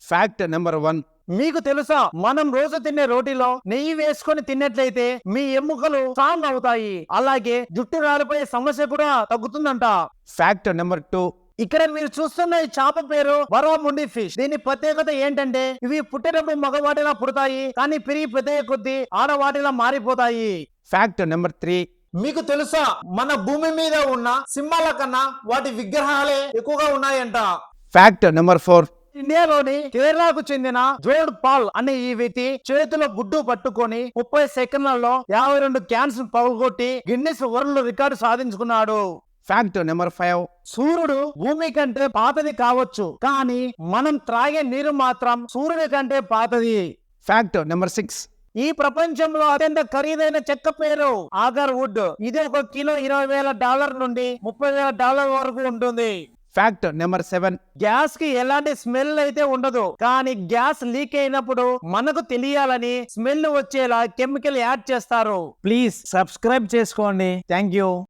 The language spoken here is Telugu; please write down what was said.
Fact number 1. మీకు తెలుసా, మనం రోజు తినే రోటీలో నెయ్యి వేసుకొని తిన్నట్లయితే మీ ఎముకలు స్ట్రాంగ్ అవుతాయి, అలాగే జుట్టు రాలిపోయే సమస్య కూడా తగ్గుతుందంట. Fact number 2. ఇక్కడ మీరు చూస్తున్న ఈ చేప పేరు బరాముండి ఫిష్. దీని ప్రత్యేకత ఏంటంటే ఇవి పుట్టినప్పుడు మగవాటిలా పుడతాయి, కానీ పెరిగి పెద్ద కొద్దీ ఆడవాటిలా మారిపోతాయి. Fact number 3. మీకు తెలుసా, మన భూమి మీద ఉన్న సింహాల కన్నా వాటి విగ్రహాలే ఎక్కువగా ఉన్నాయంట. Fact number 4. ఇండియాలోని కేరళకు చెందిన జోడ్ పాల్ అనే ఈ వ్యక్తి చేతిలో గుడ్డు పట్టుకొని 30 సెకండ్లలో 52 క్యాన్స్ పగలగొట్టి గిన్నిస్ వరల్డ్ రికార్డు సాధించుకున్నాడు. Fact number 5. సూర్యుడు భూమి కంటే పాతది కావచ్చు, కానీ మనం త్రాగే నీరు మాత్రం సూర్యుడి కంటే పాతది. Fact number 6. ఈ ప్రపంచంలో అత్యంత ఖరీదైన చెక్క పేరు ఆగర్ వుడ్. ఇది ఒక కిలో $20,000 నుండి $30,000 వరకు ఉంటుంది. Fact number 7. గ్యాస్ కి ఎలాంటి స్మెల్ అయితే ఉండదు, కానీ గ్యాస్ లీక్ అయినప్పుడు మనకు తెలియాలని స్మెల్ వచ్చేలా కెమికల్ యాడ్ చేస్తారు. ప్లీజ్ సబ్స్క్రైబ్ చేసుకోండి. Thank you.